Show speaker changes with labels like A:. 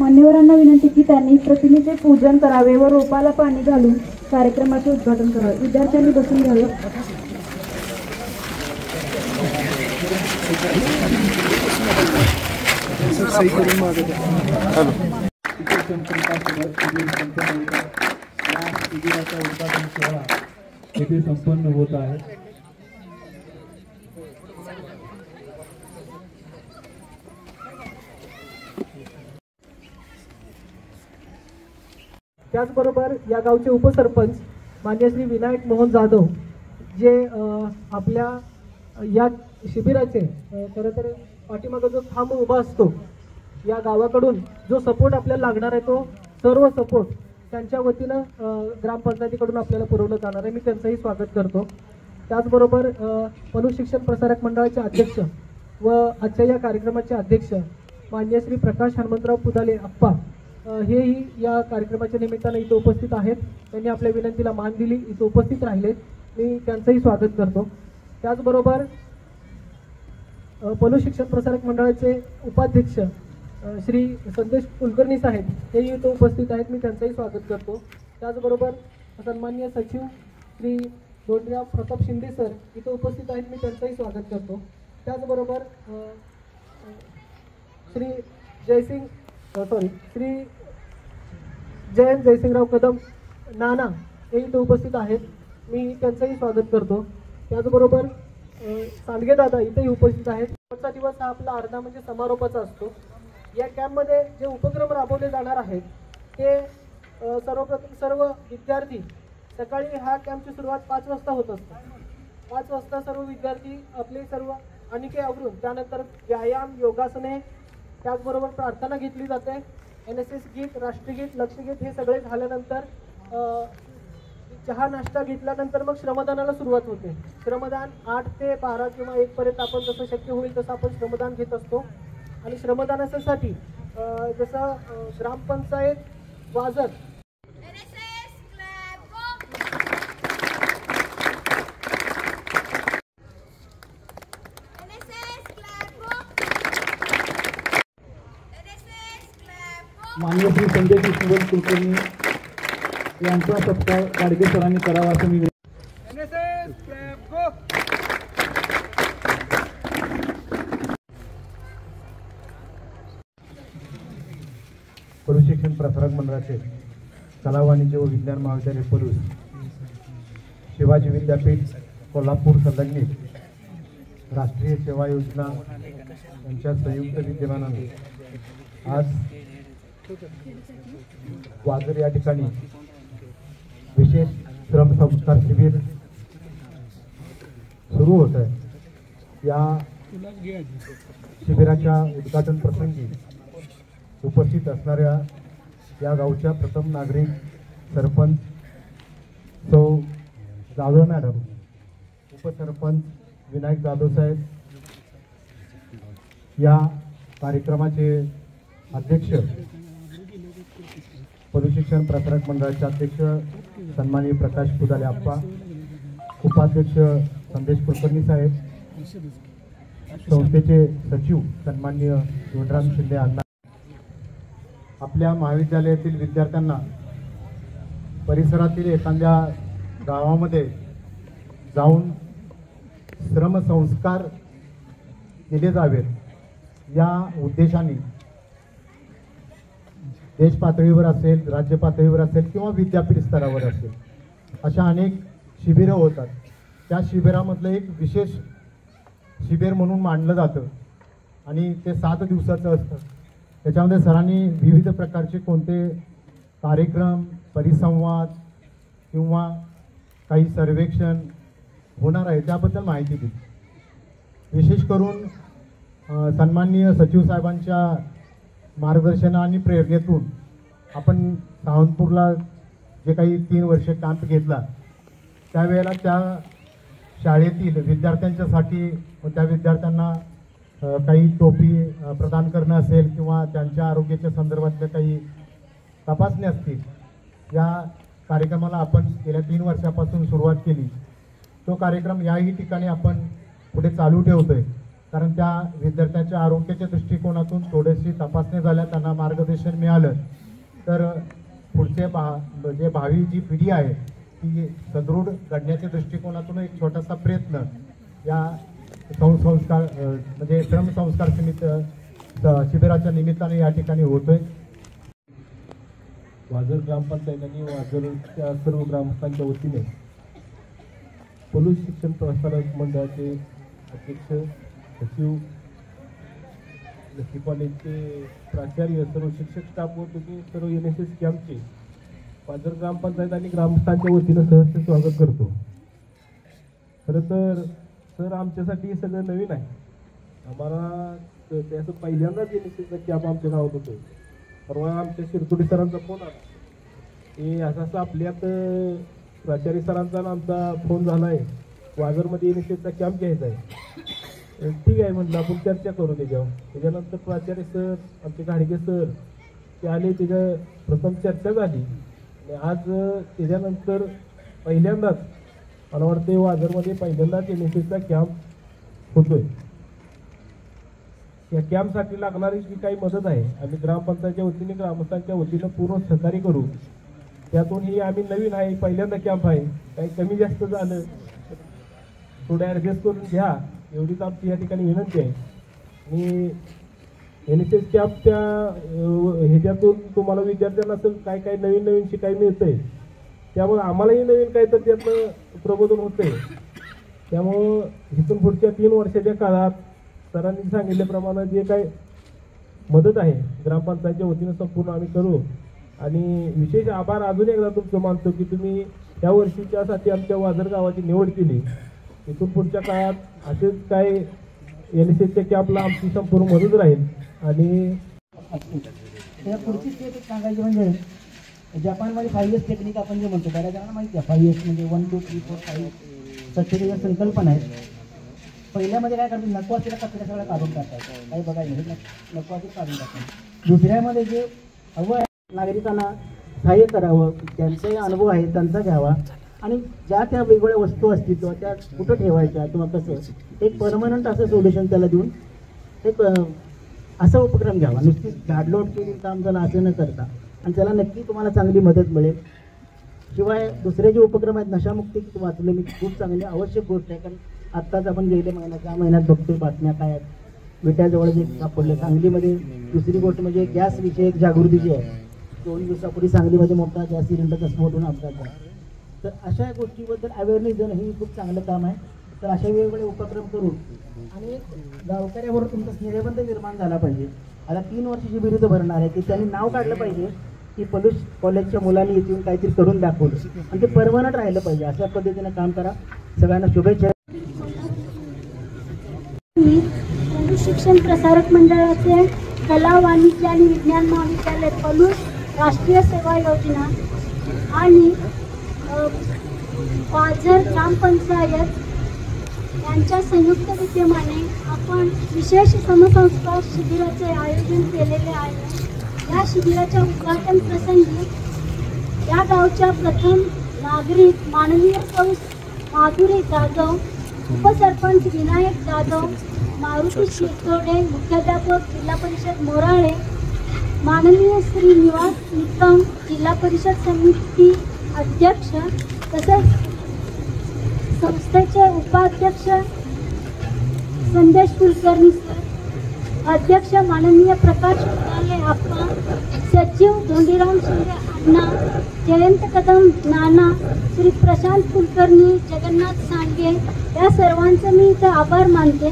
A: मान्यवरांना विनंती की त्यांनी प्रतिमेचे पूजन करावे व रोपाला पाणी घालून कार्यक्रमाचे उद्घाटन करावे। विद्यार्थ्यांनी बसून घ्यावे।
B: येथे संपन्न होत आहे।
C: त्याचबरोबर या गावचे उपसरपंच मान्य श्री विनायक मोहन जाधव जे आपल्या या शिबिराचे खरं तर पाठीमागे जो खांब उभा असतो या गावाकडून जो सपोर्ट आपल्याला लागणार आहे तो सर्व सपोर्ट त्यांच्या वतीनं ग्रामपंचायतीकडून आपल्याला पुरवलं जाणार आहे। मी त्यांचंही स्वागत करतो। त्याचबरोबर पणू शिक्षण प्रसारक मंडळाचे अध्यक्ष व आजच्या या कार्यक्रमाचे अध्यक्ष मान्य श्री प्रकाश हनुमंतराव पुदाले अप्पा हेही या कार्यक्रमाच्या निमित्तानं इथे उपस्थित आहेत। त्यांनी आपल्या विनंतीला मान दिली, इथे उपस्थित राहिलेत, मी त्यांचंही स्वागत करतो। त्याचबरोबर पणू शिक्षण प्रसारक मंडळाचे उपाध्यक्ष श्री संदेश कुलकर्णी साहेब हेही इथे उपस्थित आहेत, मी त्यांचंही स्वागत करतो। त्याचबरोबर सन्माननीय सचिव श्री दोंडराव प्रताप शिंदे सर इथे उपस्थित आहेत, मी त्यांचंही स्वागत करतो। त्याचबरोबर श्री जयंत जयसिंगराव कदम नाना हे इथे उपस्थित आहेत, मी त्यांचंही स्वागत करतो। त्याचबरोबर सांडगे दादा इथेही उपस्थित आहेत। आजचा दिवस हा आपला अर्धा म्हणजे समारोपाचा असतो। या कॅम्पमध्ये जे उपक्रम राबवले जाणार आहेत ते सर्वप्रथम सर्व विद्यार्थी सकाळी हा कॅम्पची सुरुवात 5 वाजता होत असते। 5 वाजता सर्व विद्यार्थी आपले सर्व अनिके आवरून त्यानंतर व्यायाम, योगासने, त्याचबरोबर प्रार्थना घेतली जाते। NSS गीत, राष्ट्रगीत, लक्षगीत हे सगळे झाल्यानंतर चहा नाश्ता घेतल्यानंतर मग श्रमदानाला सुरुवात होते। श्रमदान 8 ते 12 किंवा 1 पर्यंत आपण जसं शक्य होईल तसं आपण श्रमदान घेत असतो। आणि श्रमदानासाठी जसं ग्रामपंचायत वाजत
B: माननीय श्री संदेश कुलकर्णी यांचा सत्कार गाडगे सरांनी करावा असं मी पणू शिक्षण प्रसारक मंडळाचे कला, वाणिज्य व विज्ञान महाविद्यालय पणू, शिवाजी विद्यापीठ कोल्हापूर संलग्नित राष्ट्रीय सेवा योजना यांच्या संयुक्त विद्यमानाने आज वाजर या ठिकाणी विशेष श्रम संस्कार शिबिर सुरू होत आहे। या शिबिराच्या उद्घाटन प्रसंगी उपस्थित असणाऱ्या या गावच्या प्रथम नागरिक सरपंच सौ जाधव मॅडम, उपसरपंच विनायक जाधव साहेब, या कार्यक्रमाचे अध्यक्ष पणू शिक्षण प्रसारक मंडळाचे अध्यक्ष सन्माननीय प्रकाश पुदाले अप्पा, उपाध्यक्ष संदेश कुलकर्णी साहेब, संस्थेचे सचिव सन्माननीय दोंडराव शिंदे अण्णा, आपल्या महाविद्यालयातील विद्यार्थ्यांना परिसरातील एखाद्या गावामध्ये जाऊन श्रमसंस्कार केले जावेत या उद्देशाने देश पातळीवर असेल, राज्य पातळीवर असेल किंवा विद्यापीठ स्तरावर असेल अशा अनेक शिबिरं होतात। त्या शिबिरामधलं एक विशेष शिबिर म्हणून मानलं जातं आणि ते 7 दिवसाचं असतं। त्याच्यामध्ये सरांनी विविध प्रकारचे कोणते कार्यक्रम, परिसंवाद किंवा काही सर्वेक्षण होणार आहे त्याबद्दल माहिती दिली। विशेष करून सन्माननीय सचिव साहेबांच्या मार्गदर्शन आणि प्रेरणेतून आपण सावंतपूरला जे काही 3 वर्ष कॅम्प घेतला त्यावेळेला त्या शाळेतील विद्यार्थ्यांच्यासाठी व त्या विद्यार्थ्यांना काही टोपी प्रदान करणं असेल किंवा त्यांच्या आरोग्याच्या संदर्भातल्या काही तपासणी असतील, या कार्यक्रमाला आपण गेल्या 3 वर्षापासून सुरुवात केली। तो कार्यक्रम याही ठिकाणी आपण पुढे चालू ठेवतोय कारण त्या विद्यार्थ्यांच्या आरोग्याच्या दृष्टिकोनातून थोडीशी तपासणी झाल्या, त्यांना मार्गदर्शन मिळालं तर पुढचे म्हणजे भावी जी पिढी आहे ती सदृढ घडण्याच्या दृष्टिकोनातून एक छोटासा प्रयत्न या संस्कार म्हणजे श्रमसंस्कार शिबिराच्या निमित्ताने या ठिकाणी होतोय.
D: वाजर ग्रामपंचायत आणि वाजरच्या सर्व ग्रामस्थांच्या वतीने पलूस शिक्षण प्रसारक मंडळाचे अध्यक्ष, सचिव, लक्ष्मी कॉलेजचे प्राचार्य, सर्व शिक्षक स्टाफ व तुम्ही सर्व NSS कॅम्पचे वाजर ग्रामपंचायत आणि ग्रामस्थांच्या वतीनं सहर्ष स्वागत करतो. खरं तर सर आमच्यासाठी हे सगळं नवीन आहे. आम्हाला त्याचं पहिल्यांदाच NSSचा कॅम्प आमच्या गावात होतो. परवा आमच्या शिरतोडी सरांचा फोन आला की असं आपल्यात प्राचार्य सरांचा आमचा फोन झाला आहे, वाजरमध्ये NSSचा कॅम्प घ्यायचा आहे. ठीक आहे म्हटलं, आपण चर्चा करू त्याच्यावर. त्याच्यानंतर प्राचार्य सर, आमचे घाडगे सर ते आले, त्याच्या प्रथम चर्चा झाली आणि आज त्याच्यानंतर पहिल्यांदाच मला वाटते वाजरमध्ये पहिल्यांदाच NSSचा कॅम्प होतोय. या कॅम्पसाठी लागणारी जी काही मदत आहे आम्ही ग्रामपंचायतच्या वतीने ग्रामस्थांच्या वतीनं पूर्ण सहकार्य करू. त्यातून ही आम्ही नवीन आहे, पहिल्यांदा कॅम्प आहे, काही कमी जास्त झालं थोडं ॲडजस्ट करून घ्या एवढीच आमची या ठिकाणी विनंती आहे. आणि NSS कॅम्पच्या ह्याच्यातून तुम्हाला विद्यार्थ्यांना असं काय काय नवीन नवीन शिकायला मिळतंय, त्यामुळे आम्हालाही नवीन काय तर त्यातनं प्रबोधन होतंय. त्यामुळं इथून पुढच्या 3 वर्षाच्या काळात सरांनी सांगितल्याप्रमाणे जे काय मदत आहे ग्रामपंचायतच्या वतीनं संपूर्ण आम्ही करू. आणि विशेष आभार अजून एकदा तुमचं मानतो की तुम्ही या वर्षीच्यासाठी आमच्या वाजर गावाची निवड केली. इथून पुढच्या काळात असेच काय NSSच्या कॅम्पला आमची संपूर्ण मदत राहील. आणि
E: त्या पुढची स्टेप सांगायची म्हणजे जपानमध्ये 5 years टेक्निक आपण जे म्हणतो, बऱ्याच जणांना माहिती आहे 5 years म्हणजे 1 2 3 4 5 स्वच्छतेच्या संकल्पना आहेत. पहिल्यामध्ये काय करतात, नकवासीला कचरा सगळं काढून टाकतात, काही बघायला नकवासी काढून टाकतात. दुसऱ्यामध्ये जे हवं आहे नागरिकांना सहाय्य करावं, त्यांचाही अनुभव आहे त्यांचा घ्यावा आणि ज्या त्या वेगवेगळ्या वस्तू असतील किंवा त्या कुठं ठेवायच्या किंवा कसं एक परमनंट असं सोल्युशन त्याला देऊन एक असा उपक्रम घ्यावा. नुसतीच झाडलोट केली काम झालं असं न करता, आणि त्याला नक्की तुम्हाला चांगली मदत मिळेल. शिवाय दुसरे जे उपक्रम आहेत, नशामुक्ती वाचले मी, खूप चांगली आवश्यक गोष्ट आहे. कारण आत्ताच आपण गेल्या महिन्यात बघतोय बातम्या काय आहेत, विट्याजवळ जे सापडले सांगलीमध्ये. दुसरी गोष्ट म्हणजे गॅस विषयक जागृती जी आहे, 2 दिवसापूर्वी सांगलीमध्ये मोठा गॅस सिलेंडरचा स्फोट होऊन अपघात झाला. तर अशा गोष्टीबद्दल अवेअरनेस देणं ही खूप चांगलं काम आहे. तर अशा वेगवेगळे उपक्रम करून आणि गावकऱ्याबरोबर तुमचा स्नेहबंध निर्माण झाला पाहिजे. आता 3 वर्षाची बिरुदं भरणार आहे की त्यांनी नाव काढलं पाहिजे की पलूस कॉलेजच्या मुलांनी इथून काहीतरी करून दाखवलं आणि ते परमनंट राहिलं पाहिजे. अशा पद्धतीनं काम करा. सगळ्यांना शुभेच्छा.
F: पलूस शिक्षण प्रसारक मंडळाचे कला, वाणिज्य आणि विज्ञान महाविद्यालय, पलूस राष्ट्रीय सेवा योजना आणि वाजर ग्रामपंचायत यांच्या संयुक्त विद्यमाने आपण विशेष समसंस्कार शिबिराचे आयोजन केलेले आहे. या शिबिराच्या उद्घाटन प्रसंगी या गावच्या प्रथम नागरिक माननीय सौ माधुरी जाधव, उपसरपंच विनायक जाधव, मारुती शिरतोडे, मुख्याध्यापक जिल्हा परिषद मोराळे, माननीय श्री निवास निकम, जिल्हा परिषद समिती अध्यक्ष, तसेच संस्थेचे उपाध्यक्ष संदेश कुलकर्णी सर, अध्यक्ष माननीय प्रकाश उदाले आप्पा, सचिव धोंडीराम शिंदे अण्णा, जयंत कदम नाना, श्री प्रशांत कुलकर्णी, जगन्नाथ सांगे, या सर्वांचं मी इथं आभार मानते.